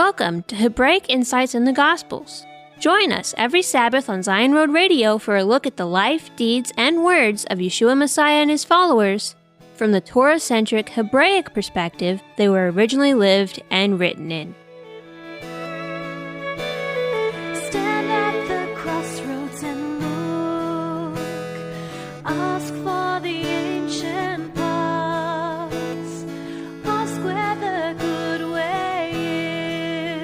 Welcome to Hebraic Insights in the Gospels. Join us every Sabbath on Zion Road Radio for a look at the life, deeds, and words of Yeshua Messiah and his followers from the Torah-centric Hebraic perspective they were originally lived and written in. Stand at the crossroads and look. Ask for the ancient paths. Ask where the good way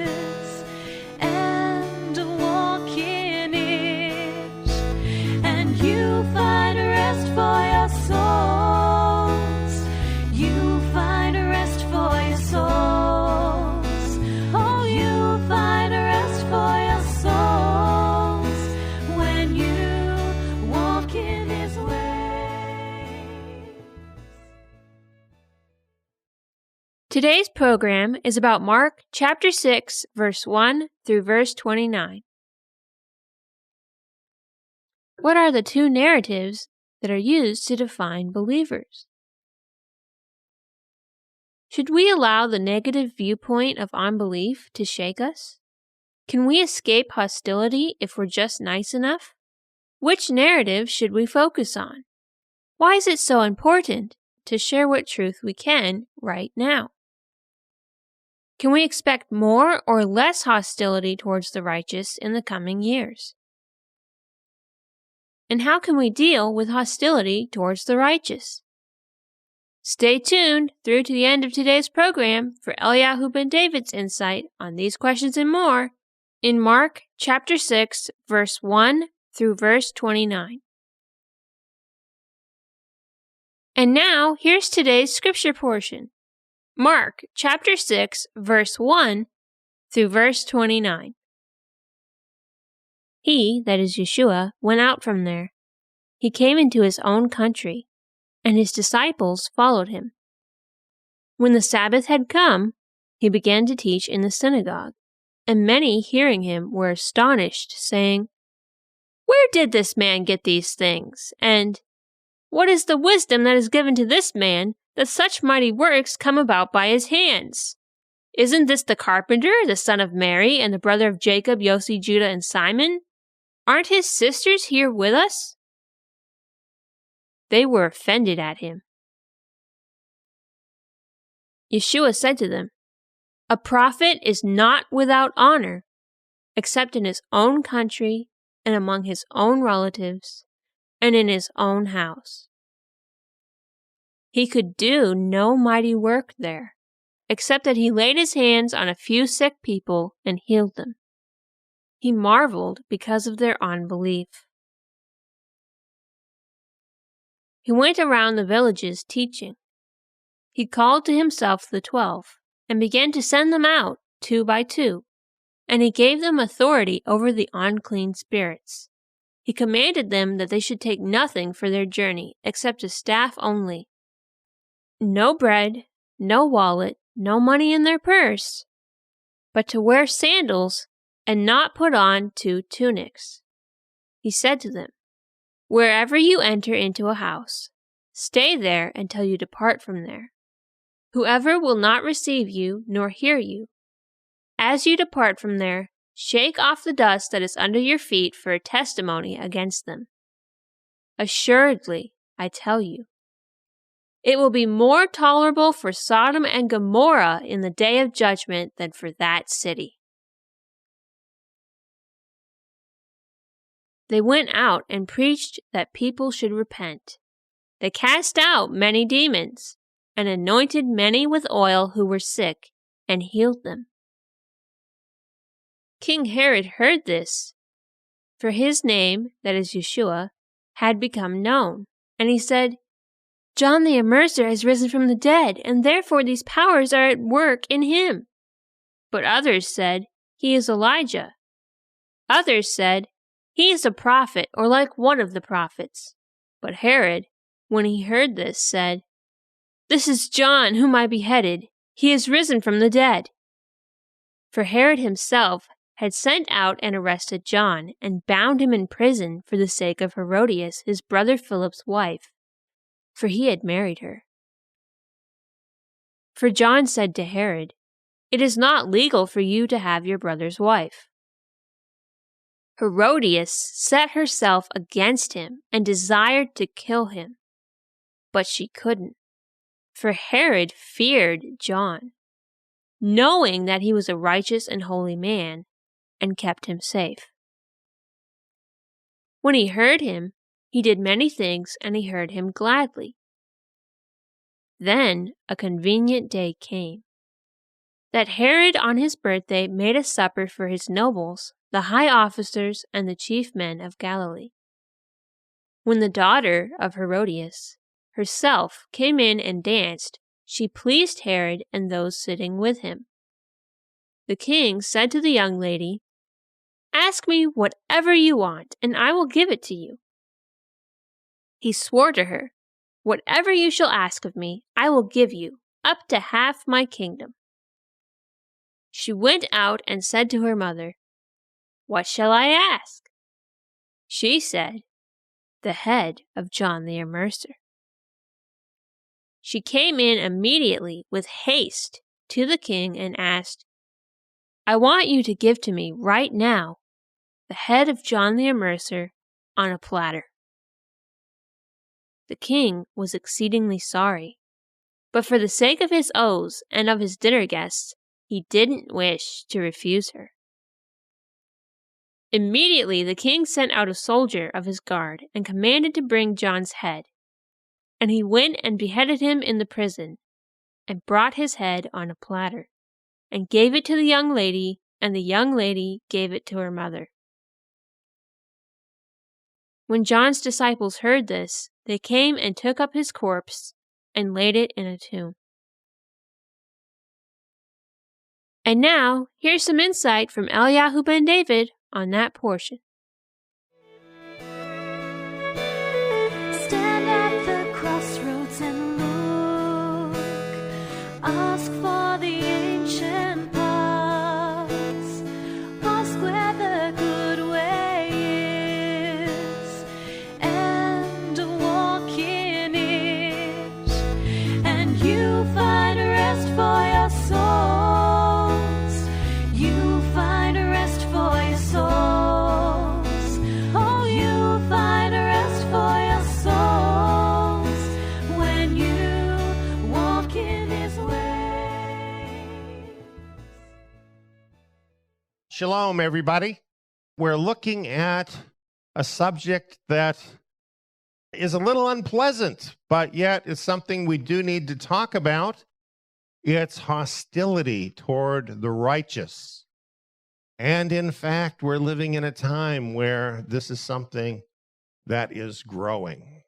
is, and walk in it. And you find rest for your souls. You find rest for your souls. Oh, you find rest for your souls when you walk in his ways. Today's program is about Mark chapter 6, verse 1 through verse 29. What are the two narratives that are used to define believers? Should we allow the negative viewpoint of unbelief to shake us? Can we escape hostility if we're just nice enough? Which narrative should we focus on? Why is it so important to share what truth we can right now? Can we expect more or less hostility towards the righteous in the coming years? And how can we deal with hostility towards the righteous? Stay tuned through to the end of today's program for Eliyahu ben David's insight on these questions and more in Mark chapter 6, verse 1 through verse 29. And now, here's today's scripture portion. Mark chapter 6, verse 1 through verse 29. He, that is Yeshua, went out from there. He came into his own country, and his disciples followed him. When the Sabbath had come, he began to teach in the synagogue, and many hearing him were astonished, saying, "Where did this man get these things? And what is the wisdom that is given to this man, that such mighty works come about by his hands? Isn't this the carpenter, the son of Mary, and the brother of Jacob, Yossi, Judah, and Simon? Aren't his sisters here with us?" They were offended at him. Yeshua said to them, "A prophet is not without honor, except in his own country and among his own relatives and in his own house." He could do no mighty work there, except that he laid his hands on a few sick people and healed them. He marveled because of their unbelief. He went around the villages teaching. He called to himself the 12 and began to send them out 2 by 2, and he gave them authority over the unclean spirits. He commanded them that they should take nothing for their journey except a staff only. No bread, no wallet, no money in their purse, but to wear sandals and not put on 2 tunics. He said to them, "Wherever you enter into a house, stay there until you depart from there. Whoever will not receive you nor hear you, as you depart from there, shake off the dust that is under your feet for a testimony against them. Assuredly, I tell you, it will be more tolerable for Sodom and Gomorrah in the day of judgment than for that city." They went out and preached that people should repent. They cast out many demons and anointed many with oil who were sick and healed them. King Herod heard this, for his name, that is Yeshua, had become known, and he said, "John the Immerser has risen from the dead, and therefore these powers are at work in him." But others said, "He is Elijah." Others said, "He is a prophet, or like one of the prophets." But Herod, when he heard this, said, "This is John whom I beheaded. He is risen from the dead." For Herod himself had sent out and arrested John, and bound him in prison for the sake of Herodias, his brother Philip's wife, for he had married her. For John said to Herod, It is not legal for you to have your brother's wife." Herodias set herself against him and desired to kill him, but she couldn't, for Herod feared John, knowing that he was a righteous and holy man, and kept him safe. When he heard him, he did many things, and he heard him gladly. Then a convenient day came, that Herod on his birthday made a supper for his nobles, the high officers, and the chief men of Galilee. When the daughter of Herodias herself came in and danced, she pleased Herod and those sitting with him. The king said to the young lady, "Ask me whatever you want, and I will give it to you." He swore to her, "Whatever you shall ask of me, I will give you, up to half my kingdom." She went out and said to her mother, "What shall I ask?" She said, "The head of John the Immerser." She came in immediately with haste to the king and asked, "I want you to give to me right now the head of John the Immerser on a platter." The king was exceedingly sorry, but for the sake of his oaths and of his dinner guests, he didn't wish to refuse her. Immediately the king sent out a soldier of his guard and commanded to bring John's head, and he went and beheaded him in the prison, and brought his head on a platter, and gave it to the young lady, and the young lady gave it to her mother. When John's disciples heard this, they came and took up his corpse and laid it in a tomb. And now, here's some insight from Eliyahu ben David on that portion. Stand at the crossroads and look. Ask for the ancient paths. Ask where the good way is, and walk in it, and you find rest for your souls. You find rest for your souls. Oh, you find rest for your souls when you walk in His ways. Shalom, everybody. We're looking at a subject that is a little unpleasant, but yet is something we do need to talk about. It's hostility toward the righteous. And in fact, we're living in a time where this is something that is growing.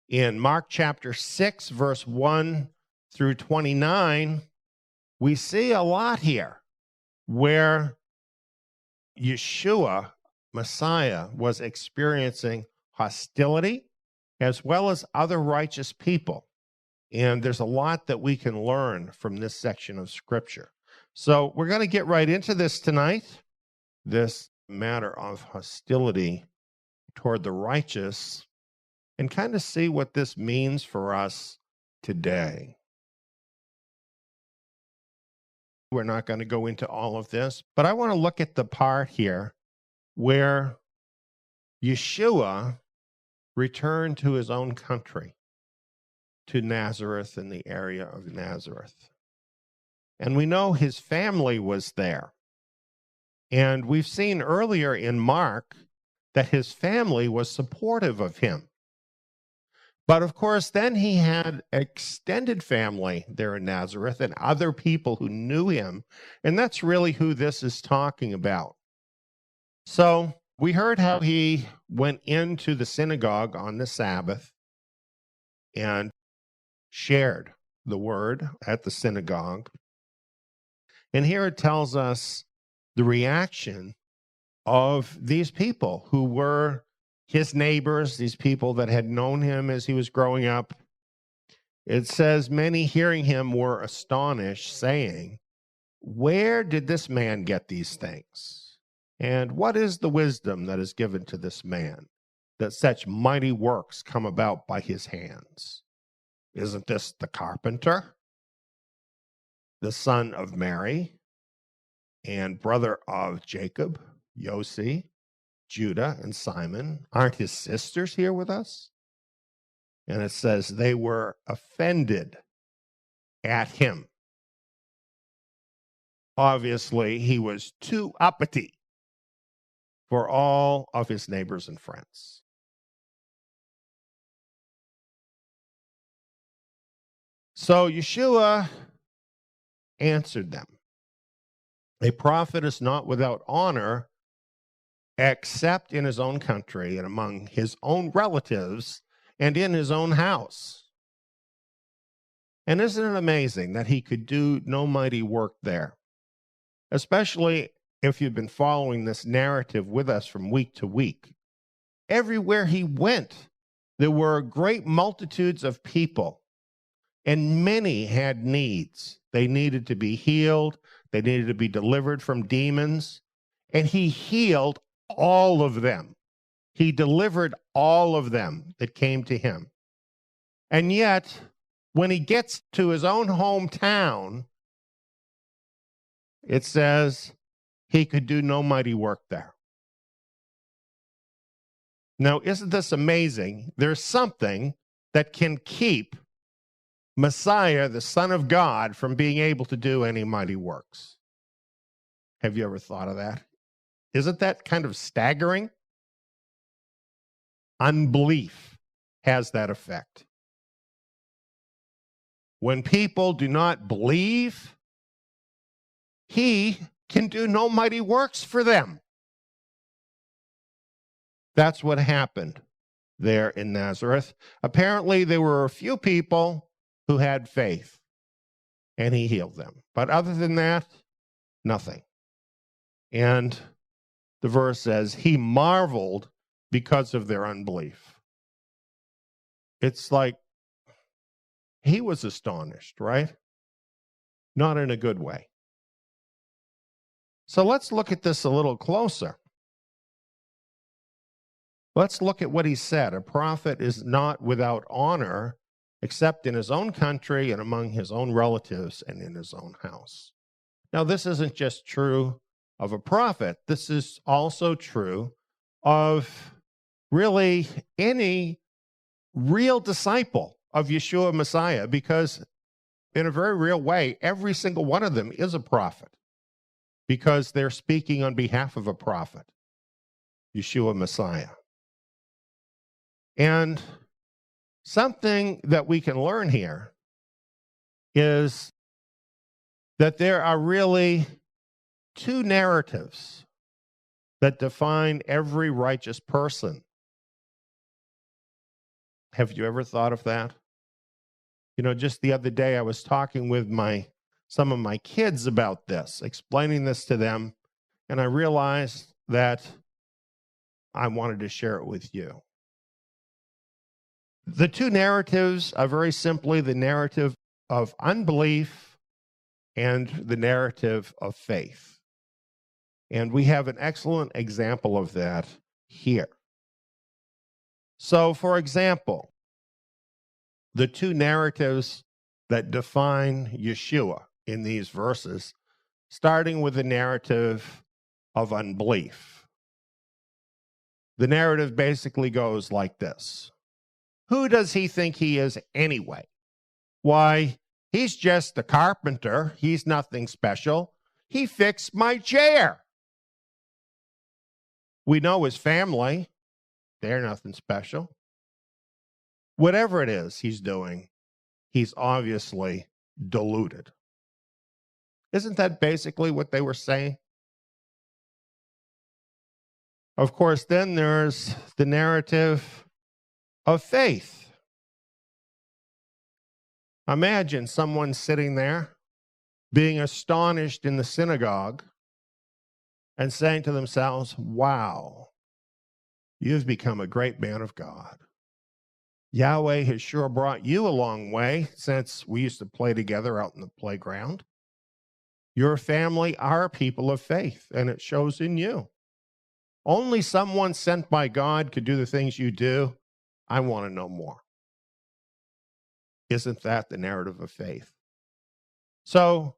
In Mark chapter 6, verse 1 through 29, we see a lot here where YESHUA, Messiah, was experiencing hostility as well as other righteous people. And there's a lot that we can learn from this section of Scripture. So we're going to get right into this tonight, this matter of hostility toward the righteous, and kind of see what this means for us today. We're not going to go into all of this, but I want to look at the part here where YESHUA returned to his own country, to Nazareth, in the area of Nazareth. And we know his family was there. And we've seen earlier in Mark that his family was supportive of him. But of course, then he had extended family there in Nazareth and other people who knew him. And that's really who this is talking about. So we heard how he went into the synagogue on the Sabbath and shared the word at the synagogue. And here it tells us the reaction of these people who were his neighbors, these people that had known him as he was growing up. It says, many hearing him were astonished, saying, "Where did this man get these things? And what is the wisdom that is given to this man, that such mighty works come about by his hands? Isn't this the carpenter? the son of Mary and brother of Jacob, Yossi, Judah, and Simon? Aren't his sisters here with us? And it says they were offended at him. Obviously, he was too uppity for all of his neighbors and friends. So Yeshua answered them, a prophet is not without honor except in his own country and among his own relatives and in his own house. And isn't it amazing that he could do no mighty work there? Especially if you've been following this narrative with us from week to week. Everywhere he went, there were great multitudes of people, and many had needs. They needed to be healed. They needed to be delivered from demons. And he healed all of them. He delivered all of them that came to him. And yet, when he gets to his own hometown, it says he could do no mighty work there. Now, isn't this amazing? There's something that can keep Messiah, the Son of God, from being able to do any mighty works. Have you ever thought of that? Isn't that kind of staggering? Unbelief has that effect. When people do not believe, he can do no mighty works for them. That's what happened there in Nazareth. Apparently, there were a few people who had faith, and he healed them. But other than that, nothing. And the verse says, he marveled because of their unbelief. It's like he was astonished, right? Not in a good way. So let's look at this a little closer. Let's look at what he said. A prophet is not without honor except in his own country and among his own relatives and in his own house. Now, this isn't just true of a prophet. This is also true of really any real disciple of Yeshua Messiah, because in a very real way, every single one of them is a prophet because they're speaking on behalf of a prophet, Yeshua Messiah. And something that we can learn here is that there are really two narratives that define every righteous person. Have you ever thought of that? You know, just the other day I was talking with some of my kids about this, explaining this to them, and I realized that I wanted to share it with you. The two narratives are very simply the narrative of unbelief and the narrative of faith. And we have an excellent example of that here. So, for example, the two narratives that define Yeshua in these verses, starting with the narrative of unbelief. The narrative basically goes like this. Who does he think he is anyway? Why, he's just a carpenter. He's nothing special. He fixed my chair. We know his family. They're nothing special. Whatever it is he's doing, he's obviously deluded. Isn't that basically what they were saying? Of course, then there's the narrative of faith. Imagine someone sitting there being astonished in the synagogue and saying to themselves, wow, you've become a great man of God. Yahweh has sure brought you a long way since we used to play together out in the playground. Your family are people of faith, and it shows in you. Only someone sent by God could do the things you do. I want to know more. Isn't that the narrative of faith? So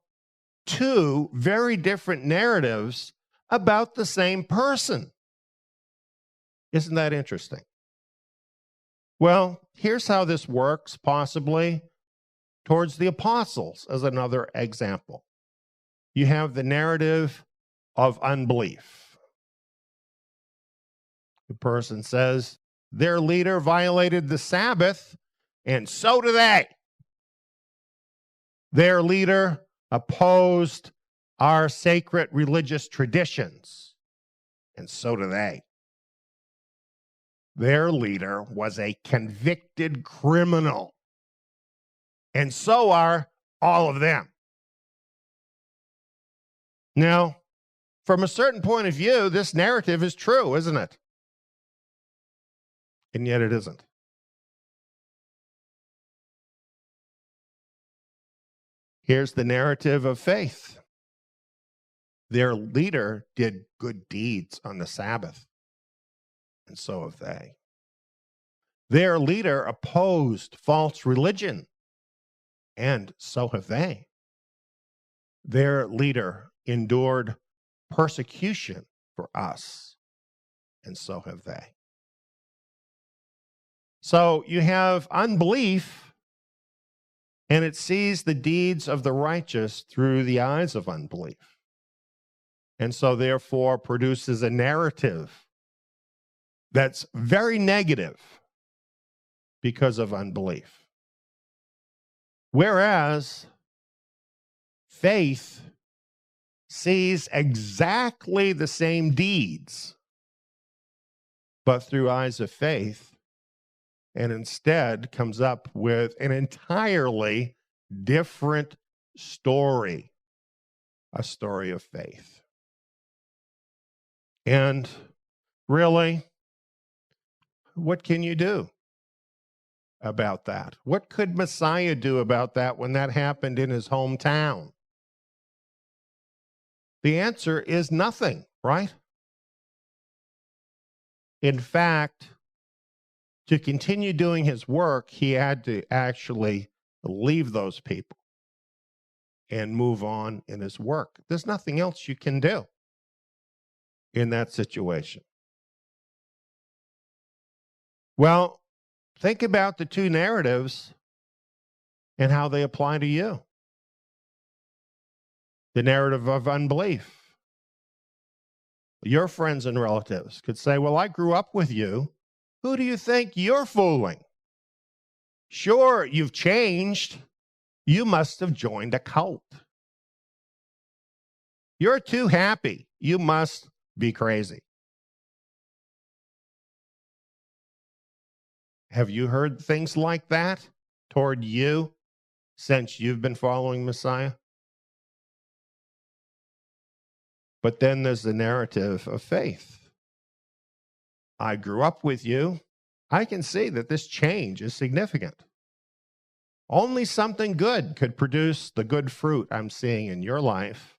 two very different narratives about the same person. Isn't that interesting? Well, here's how this works, possibly, towards the apostles as another example. You have the narrative of unbelief. The person says, their leader violated the Sabbath, and so do they. Their leader opposed our sacred religious traditions, and so do they. Their leader was a convicted criminal, and so are all of them. Now, from a certain point of view, this narrative is true, isn't it? And yet it isn't. Here's the narrative of faith. Their leader did good deeds on the Sabbath, and so have they. Their leader opposed false religion, and so have they. Their leader endured persecution for us, and so have they. So you have unbelief, and it sees the deeds of the righteous through the eyes of unbelief. And so therefore produces a narrative that's very negative because of unbelief. Whereas faith sees exactly the same deeds, but through eyes of faith, and instead comes up with an entirely different story, a story of faith. And really, what can you do about that? What could Messiah do about that when that happened in his hometown? The answer is nothing, right? In fact, to continue doing his work, he had to actually leave those people and move on in his work. There's nothing else you can do in that situation. Well, think about the two narratives and how they apply to you. The narrative of unbelief. Your friends and relatives could say, well, I grew up with you. Who do you think you're fooling? Sure, you've changed. You must have joined a cult. You're too happy. You must be crazy. Have you heard things like that toward you since you've been following Messiah? But then there's the narrative of faith. I grew up with you. I can see that this change is significant. Only something good could produce the good fruit I'm seeing in your life.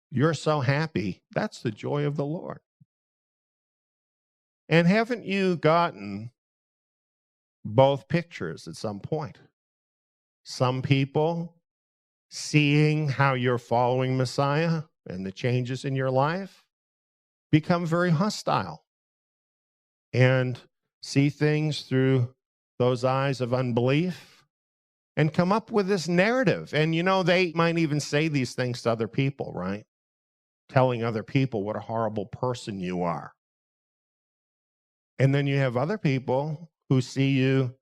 You're so happy. That's the joy of the Lord. And haven't you gotten both pictures at some point? Some people seeing how you're following Messiah and the changes in your life become very hostile and see things through those eyes of unbelief and come up with this narrative. And you know, they might even say these things to other people, right? Telling other people what a horrible person you are. And then you have other people who see you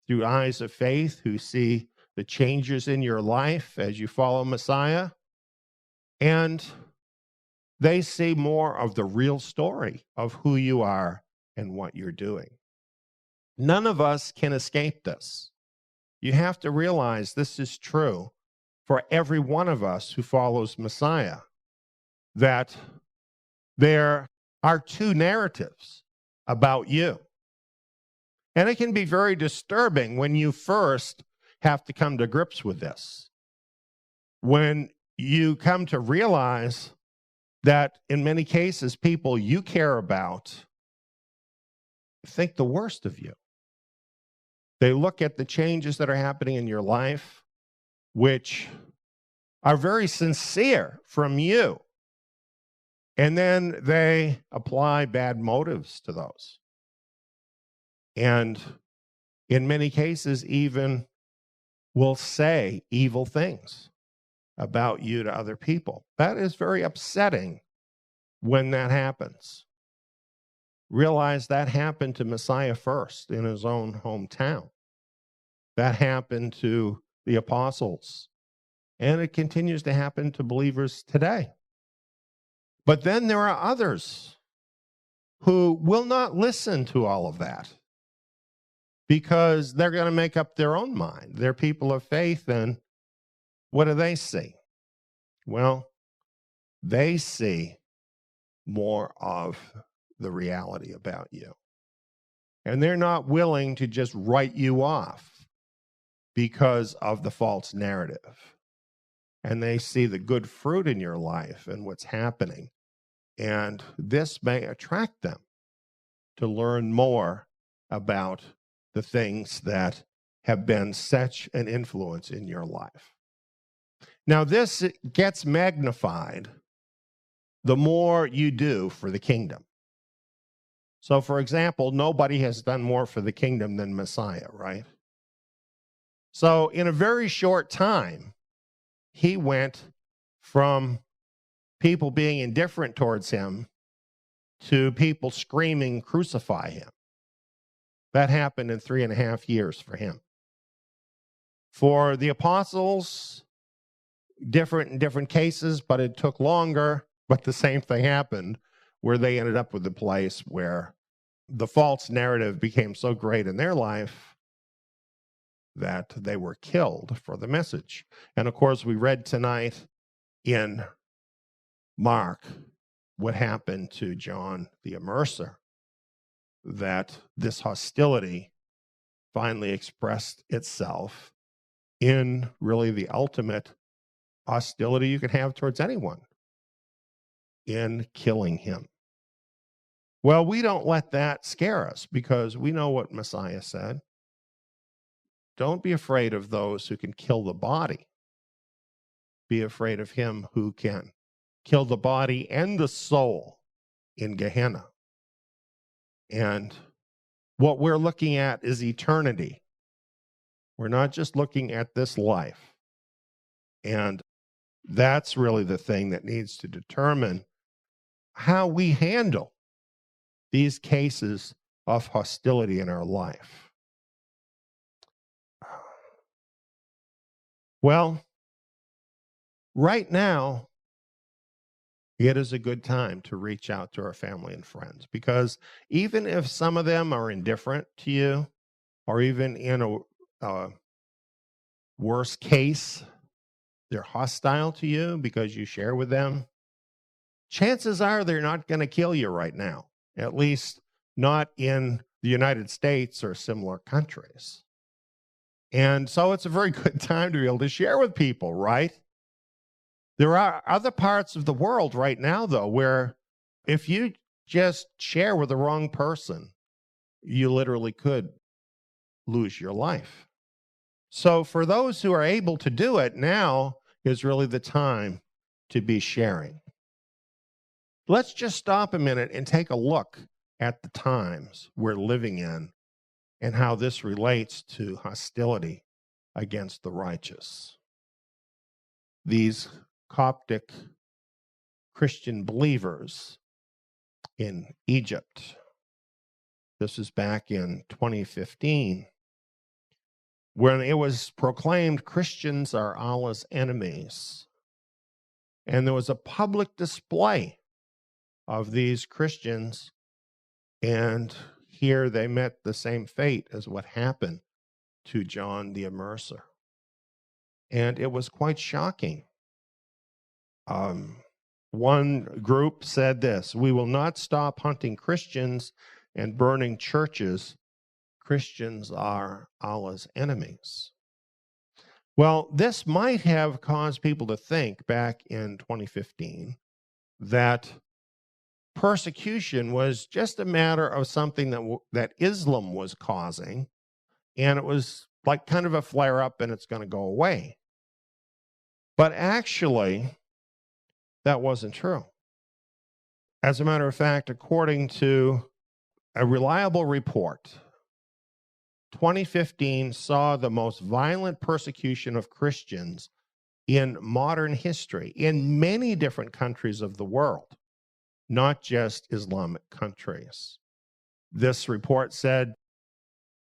through eyes of faith, who see the changes in your life as you follow Messiah, and they see more of the real story of who you are and what you're doing. None of us can escape this. You have to realize this is true for every one of us who follows Messiah, that there are two narratives about you. And it can be very disturbing when you first have to come to grips with this. When you come to realize that in many cases, people you care about think the worst of you. They look at the changes that are happening in your life, which are very sincere from you. And then they apply bad motives to those. And in many cases, even will say evil things about you to other people. That is very upsetting when that happens. Realize that happened to Messiah first in his own hometown. That happened to the apostles. And it continues to happen to believers today. But then there are others who will not listen to all of that because they're going to make up their own mind. They're people of faith, and what do they see? Well, they see more of the reality about you. And they're not willing to just write you off because of the false narrative. And they see the good fruit in your life and what's happening. And this may attract them to learn more about the things that have been such an influence in your life. Now, this gets magnified the more you do for the kingdom. So, for example, nobody has done more for the kingdom than Messiah, right? So, in a very short time, he went from people being indifferent towards him to people screaming, "Crucify him." That happened in 3.5 years for him. For the apostles, different in different cases, but it took longer. But the same thing happened, where they ended up with a place where the false narrative became so great in their life that they were killed for the message. And of course, we read tonight in Mark what happened to John the Immerser, that this hostility finally expressed itself in really the ultimate hostility you could have towards anyone, in killing him. Well, we don't let that scare us because we know what Messiah said. Don't be afraid of those who can kill the body. Be afraid of him who can kill the body and the soul in Gehenna. And what we're looking at is eternity. We're not just looking at this life. And that's really the thing that needs to determine how we handle these cases of hostility in our life. Well, right now, it is a good time to reach out to our family and friends, because even if some of them are indifferent to you, or even in a worse case, they're hostile to you because you share with them, chances are they're not going to kill you right now, at least not in the United States or similar countries. And so it's a very good time to be able to share with people, right? There are other parts of the world right now, though, where if you just share with the wrong person, you literally could lose your life. So for those who are able to do it, now is really the time to be sharing. Let's just stop a minute and take a look at the times we're living in and how this relates to hostility against the righteous. These Coptic Christian believers in Egypt. This is back in 2015, when it was proclaimed Christians are Allah's enemies. And there was a public display of these Christians, and here they met the same fate as what happened to John the Immerser. And it was quite shocking. One group said this: "We will not stop hunting Christians and burning churches. Christians are Allah's enemies." Well, this might have caused people to think back in 2015 that persecution was just a matter of something that Islam was causing, and it was like kind of a flare-up and it's going to go away. But actually, that wasn't true. As a matter of fact, according to a reliable report, 2015 saw the most violent persecution of Christians in modern history in many different countries of the world, not just Islamic countries. This report said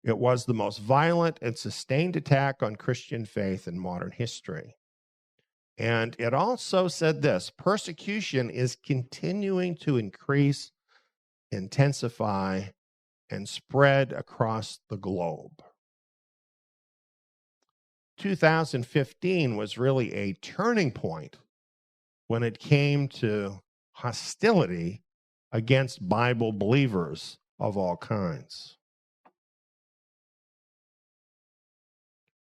it was the most violent and sustained attack on Christian faith in modern history. And it also said this: persecution is continuing to increase, intensify, and spread across the globe. 2015 was really a turning point when it came to hostility against Bible believers of all kinds.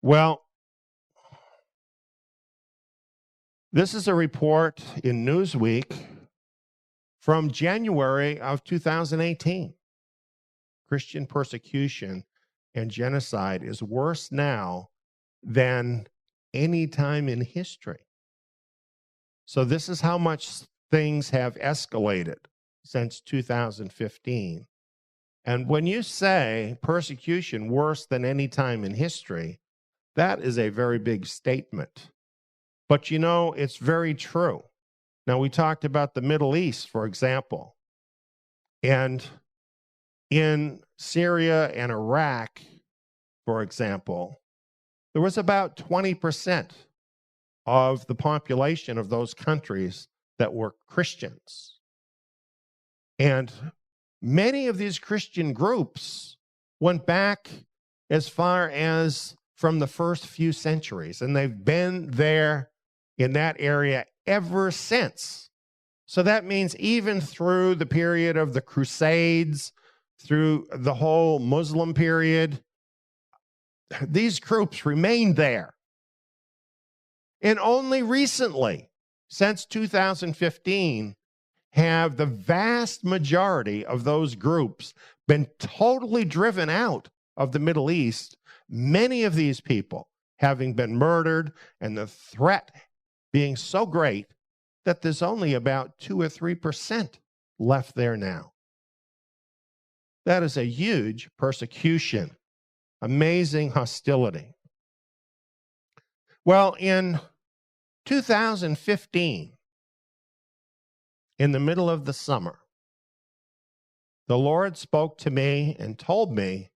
Well, this is a report in Newsweek from January of 2018. Christian persecution and genocide is worse now than any time in history. So this is how much things have escalated since 2015. And when you say persecution worse than any time in history, that is a very big statement. But you know, it's very true. Now, we talked about the Middle East, for example. And in Syria and Iraq, for example, there was about 20% of the population of those countries that were Christians. And many of these Christian groups went back as far as from the first few centuries, and they've been there in that area ever since. So that means even through the period of the Crusades, through the whole Muslim period, these groups remained there. And only recently, since 2015, have the vast majority of those groups been totally driven out of the Middle East, many of these people having been murdered, and the threat being so great that there's only about 2 or 3% left there now. That is a huge persecution, amazing hostility. Well, in 2015, in the middle of the summer, the Lord spoke to me and told me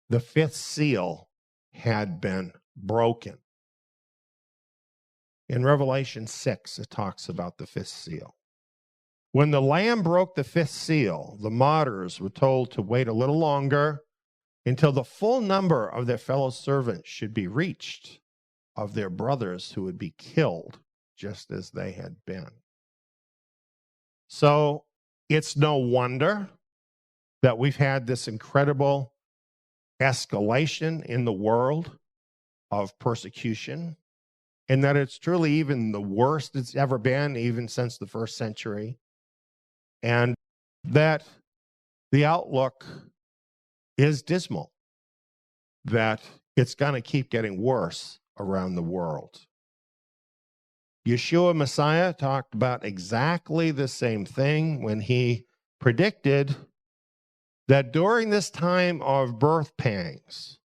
the fifth seal had been broken. In Revelation 6, it talks about the fifth seal. When the Lamb broke the fifth seal, the martyrs were told to wait a little longer until the full number of their fellow servants should be reached, of their brothers who would be killed just as they had been. So it's no wonder that we've had this incredible escalation in the world of persecution, and that it's truly even the worst it's ever been, even since the first century, and that the outlook is dismal, that it's going to keep getting worse around the world. YESHUA Messiah talked about exactly the same thing when he predicted that during this time of birth pangs,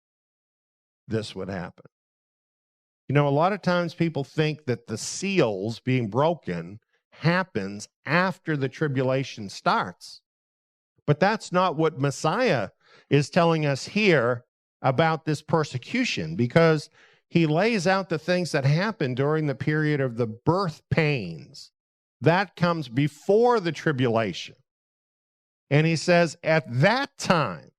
this would happen. You know, a lot of times people think that the seals being broken happens after the tribulation starts. But that's not what Messiah is telling us here about this persecution, because he lays out the things that happen during the period of the birth pains. That comes before the tribulation. And he says, at that time,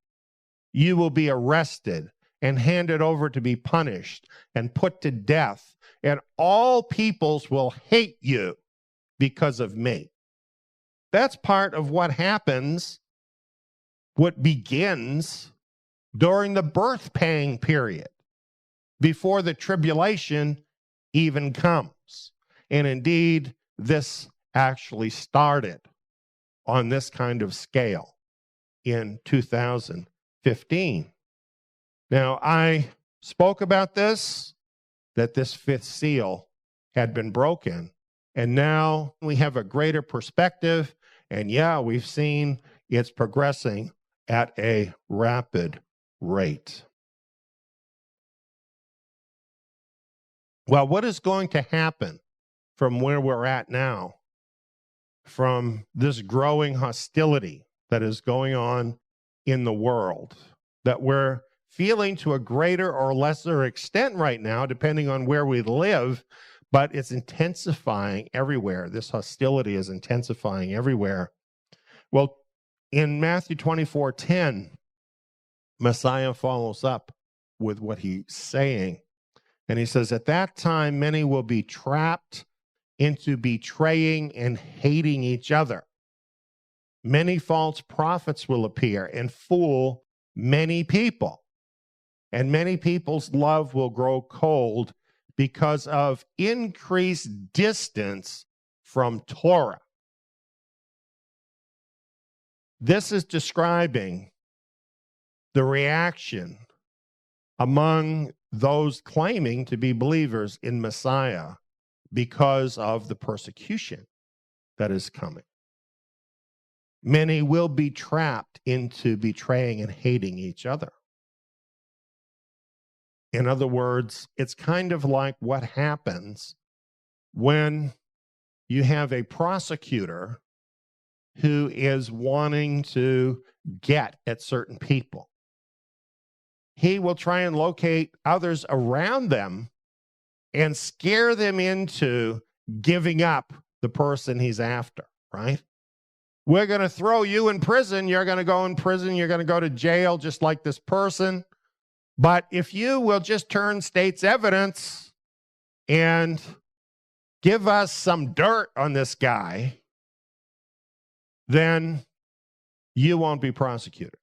you will be arrested and handed over to be punished and put to death, and all peoples will hate you because of me. That's part of what happens, what begins during the birth pang period, before the tribulation even comes. And indeed, this actually started on this kind of scale in 2015. Now, I spoke about this, that this fifth seal had been broken. And now we have a greater perspective. And yeah, we've seen it's progressing at a rapid rate. Well, what is going to happen from where we're at now, from this growing hostility that is going on in the world, that we're feeling to a greater or lesser extent right now, depending on where we live, but it's intensifying everywhere. This hostility is intensifying everywhere. Well, in Matthew 24:10, Messiah follows up with what he's saying. And he says, at that time, many will be trapped into betraying and hating each other. Many false prophets will appear and fool many people. And many people's love will grow cold because of increased distance from Torah. This is describing the reaction among those claiming to be believers in Messiah because of the persecution that is coming. Many will be trapped into betraying and hating each other. In other words, it's kind of like what happens when you have a prosecutor who is wanting to get at certain people. He will try and locate others around them and scare them into giving up the person he's after, right? We're going to throw you in prison. You're going to go in prison. You're going to go to jail just like this person. But if you will just turn state's evidence and give us some dirt on this guy, then you won't be prosecuted.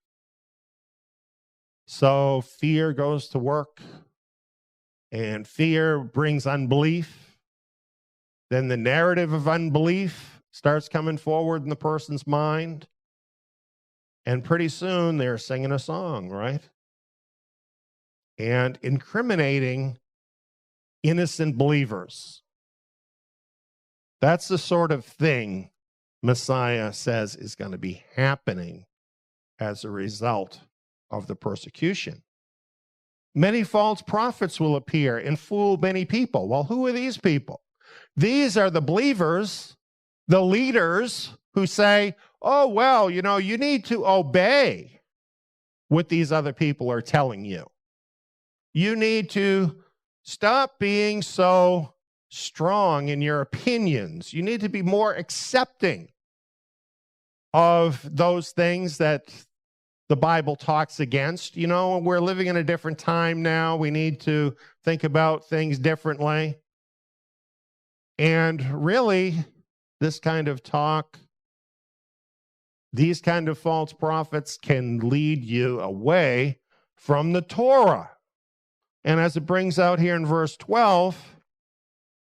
So fear goes to work, and fear brings unbelief. Then the narrative of unbelief starts coming forward in the person's mind. And pretty soon they're singing a song, right? And incriminating innocent believers. That's the sort of thing Messiah says is going to be happening as a result of the persecution. Many false prophets will appear and fool many people. Well, who are these people? These are the believers, the leaders who say, oh, well, you need to obey what these other people are telling you. You need to stop being so strong in your opinions. You need to be more accepting of those things that the Bible talks against. We're living in a different time now. We need to think about things differently. And really, this kind of talk, these kind of false prophets can lead you away from the Torah. And as it brings out here in verse 12,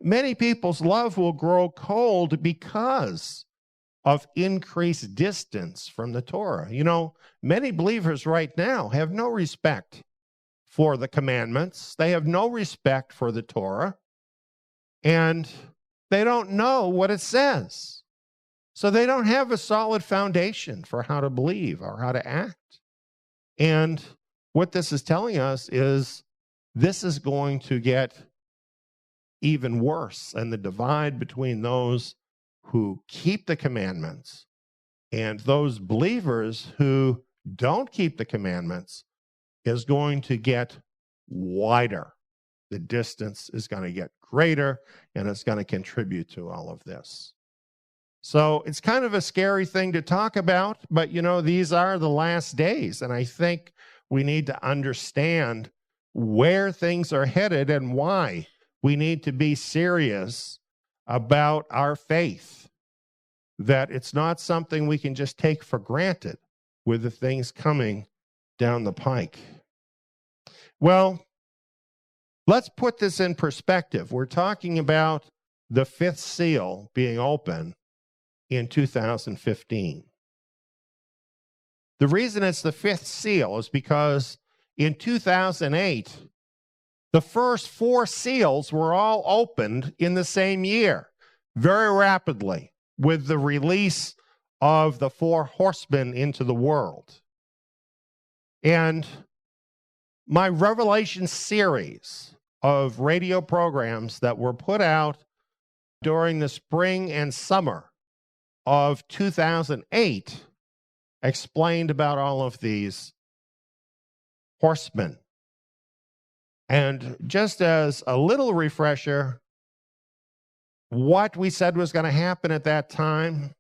many people's love will grow cold because of increased distance from the Torah. Many believers right now have no respect for the commandments. They have no respect for the Torah. And they don't know what it says. So they don't have a solid foundation for how to believe or how to act. And what this is telling us is this is going to get even worse. And the divide between those who keep the commandments and those believers who don't keep the commandments is going to get wider. The distance is going to get greater, and it's going to contribute to all of this. So it's kind of a scary thing to talk about, but these are the last days, and I think we need to understand where things are headed and why we need to be serious about our faith, that it's not something we can just take for granted with the things coming down the pike. Well, let's put this in perspective. We're talking about the fifth seal being open in 2015. The reason it's the fifth seal is because in 2008, The first 4 seals were all opened in the same year, very rapidly, with the release of the 4 horsemen into the world. And my Revelation series of radio programs that were put out during the spring and summer of 2008 explained about all of these horsemen. And just as a little refresher, what we said was going to happen at that time,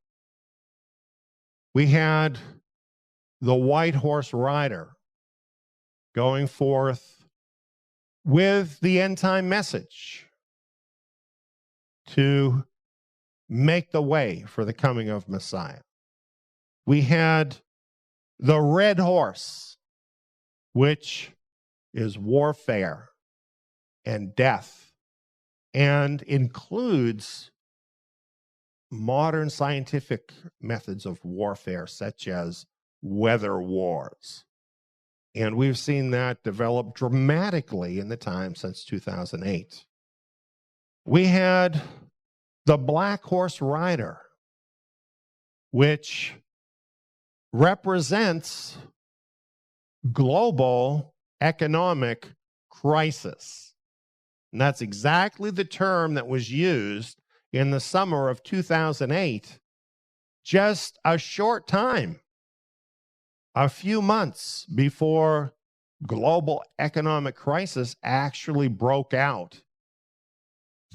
we had the white horse rider going forth with the end time message to make the way for the coming of Messiah. We had the red horse, which is warfare and death, and includes modern scientific methods of warfare, such as weather wars. And we've seen that develop dramatically in the time since 2008. We had the black horse rider, which represents global economic crisis. And that's exactly the term that was used in the summer of 2008, just a short time, a few months before global economic crisis actually broke out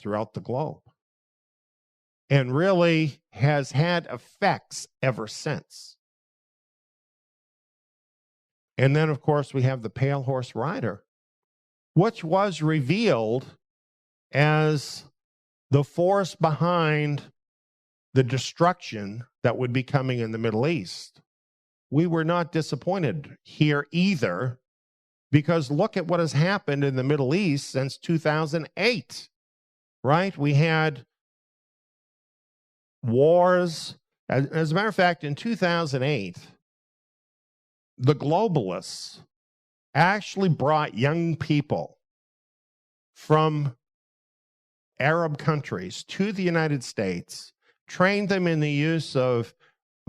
throughout the globe, and really has had effects ever since. And then, of course, we have the pale horse rider, which was revealed as the force behind the destruction that would be coming in the Middle East. We were not disappointed here either, because look at what has happened in the Middle East since 2008, right? We had wars. As a matter of fact, in 2008, the globalists actually brought young people from Arab countries to the United States, trained them in the use of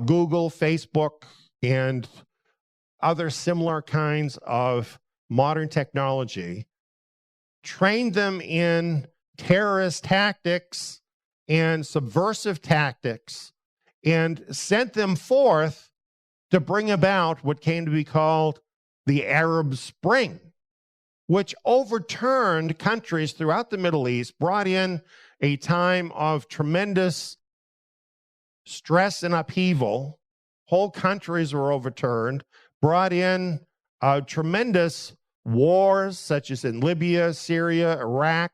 Google, Facebook, and other similar kinds of modern technology, trained them in terrorist tactics and subversive tactics, and sent them forth to bring about what came to be called the Arab Spring, which overturned countries throughout the Middle East, brought in a time of tremendous stress and upheaval. Whole countries were overturned, brought in tremendous wars, such as in Libya, Syria, Iraq,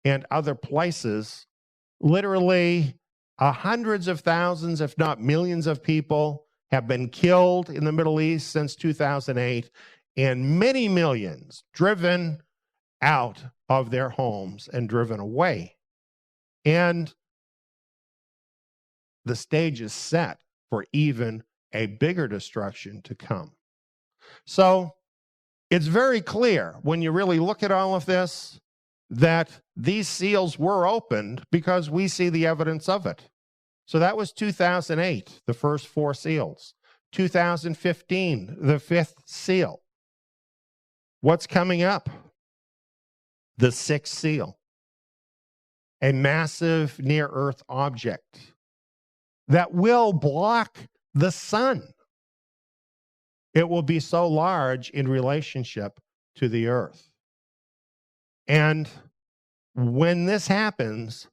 and other places. Literally, hundreds of thousands, if not millions of people have been killed in the Middle East since 2008, and many millions driven out of their homes and driven away. And the stage is set for even a bigger destruction to come. So it's very clear when you really look at all of this that these seals were opened, because we see the evidence of it. So that was 2008, the first 4 seals. 2015, the 5th seal. What's coming up? The 6th seal. A massive near-Earth object that will block the sun. It will be so large in relationship to the Earth. And when this happens,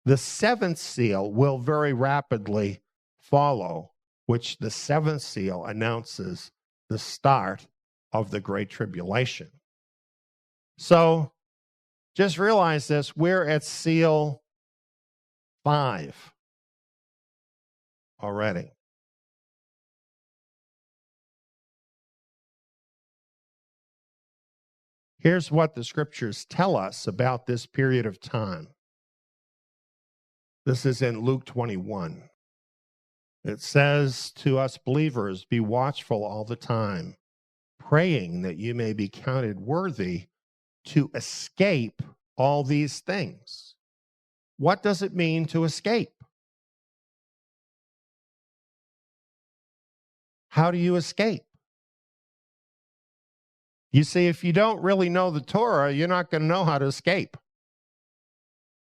the 7th seal will very rapidly follow, which the 7th seal announces the start of the Great Tribulation. So just realize this, we're at seal 5 already. Here's what the scriptures tell us about this period of time. This is in Luke 21. It says to us believers, be watchful all the time. praying that you may be counted worthy to escape all these things. What does it mean to escape? How do you escape? You see, if you don't really know the Torah, you're not going to know how to escape,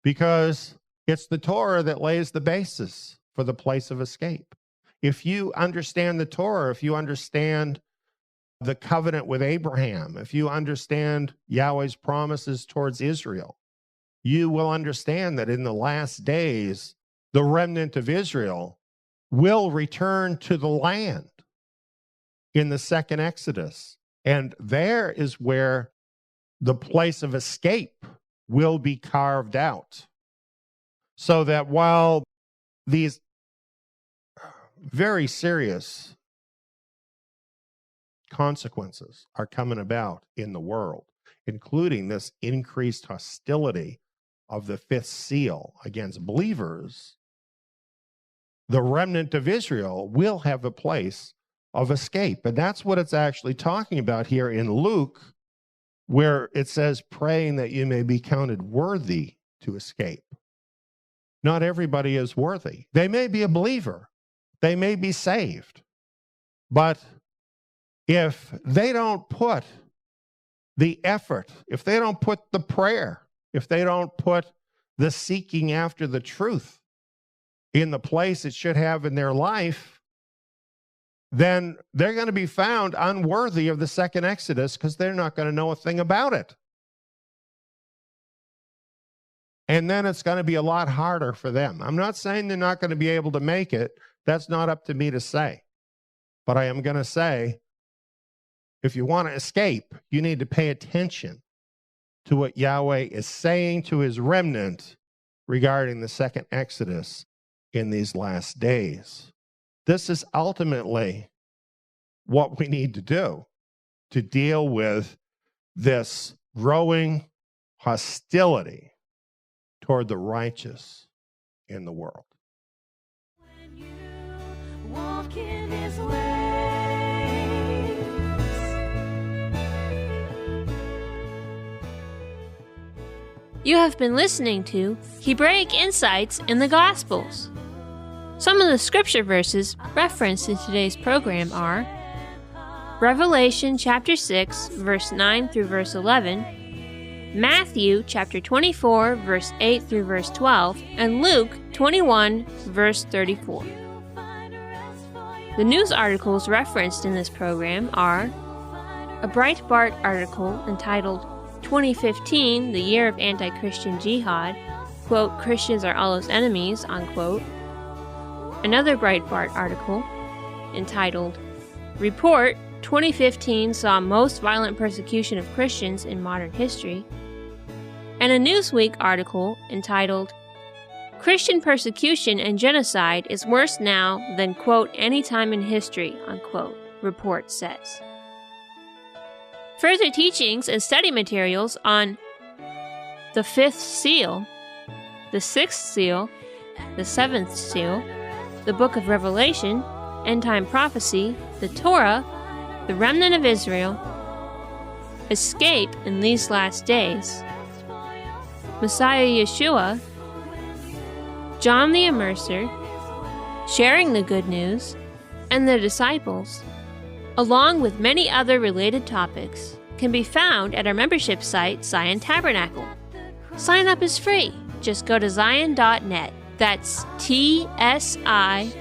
because it's the Torah that lays the basis for the place of escape. If you understand the Torah, if you understand the covenant with Abraham, if you understand Yahweh's promises towards Israel, you will understand that in the last days, the remnant of Israel will return to the land in the second Exodus. And there is where the place of escape will be carved out. So that while these very serious consequences are coming about in the world, including this increased hostility of the fifth seal against believers, the remnant of Israel will have a place of escape. And that's what it's actually talking about here in Luke, where it says, praying that you may be counted worthy to escape. Not everybody is worthy. They may be a believer. They may be saved. But if they don't put the effort, if they don't put the prayer, if they don't put the seeking after the truth in the place it should have in their life, then they're going to be found unworthy of the second Exodus, because they're not going to know a thing about it. And then it's going to be a lot harder for them. I'm not saying they're not going to be able to make it. That's not up to me to say. But I am going to say, if you want to escape, you need to pay attention to what Yahweh is saying to his remnant regarding the second Exodus in these last days. This is ultimately what we need to do to deal with this growing hostility toward the righteous in the world. When you walk in his ways. You have been listening to Hebraic Insights in the Gospels. Some of the scripture verses referenced in today's program are Revelation chapter 6, verse 9 through verse 11, Matthew chapter 24, verse 8 through verse 12, and Luke 21, verse 34. The news articles referenced in this program are a Breitbart article entitled 2015, the year of anti-Christian jihad, quote, Christians are Allah's enemies, unquote. Another Breitbart article entitled Report 2015 saw most violent persecution of Christians in modern history, and a Newsweek article entitled Christian persecution and genocide is worse now than, quote, any time in history, unquote, report says. Further teachings and study materials on the fifth seal, the sixth seal, the seventh seal, the book of Revelation, end-time prophecy, the Torah, the remnant of Israel, escape in these last days, Messiah Yeshua, John the Immerser, sharing the good news, and the disciples, along with many other related topics, can be found at our membership site, Zion Tabernacle. Sign up is free. Just go to zion.net. That's TSIYON.NET.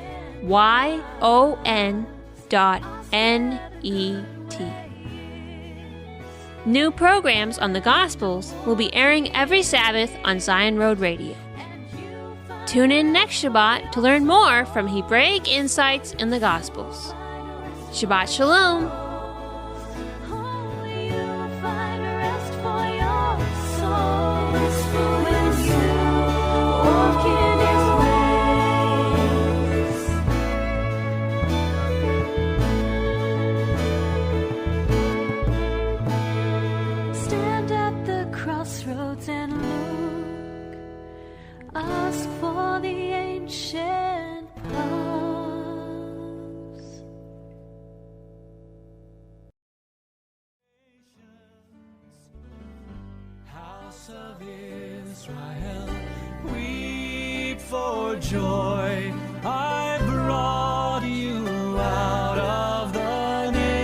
New programs on the Gospels will be airing every Sabbath on Zion Road Radio. Tune in next Shabbat to learn more from Hebraic Insights in the Gospels. Shabbat Shalom! Only you'll find rest for your souls when you walk in his ways. Stand at the crossroads and look. Ask for the ancient path. for joy. I brought you out of the nations.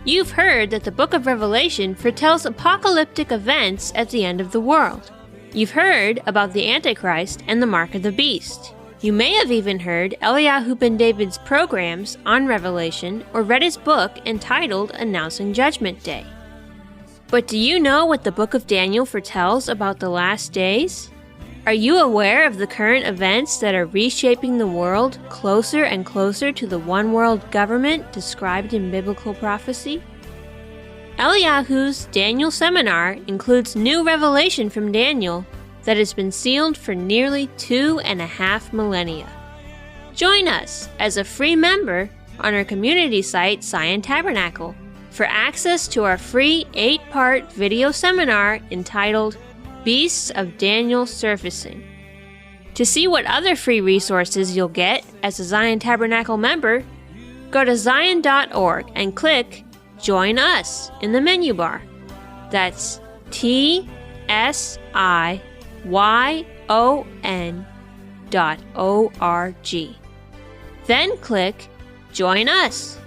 You've heard that the book of Revelation foretells apocalyptic events at the end of the world. You've heard about the Antichrist and the mark of the beast. You may have even heard Eliyahu ben David's programs on Revelation or read his book entitled Announcing Judgment Day. But do you know what the book of Daniel foretells about the last days? Are you aware of the current events that are reshaping the world closer and closer to the one-world government described in biblical prophecy? Eliyahu's Daniel Seminar includes new revelation from Daniel that has been sealed for nearly 2.5 millennia. Join us as a free member on our community site, Zion Tabernacle, for access to our free 8-part video seminar entitled Beasts of Daniel Surfacing. To see what other free resources you'll get as a Zion Tabernacle member, go to zion.org and click Join Us in the menu bar. That's TSIYON.org. Then click Join Us.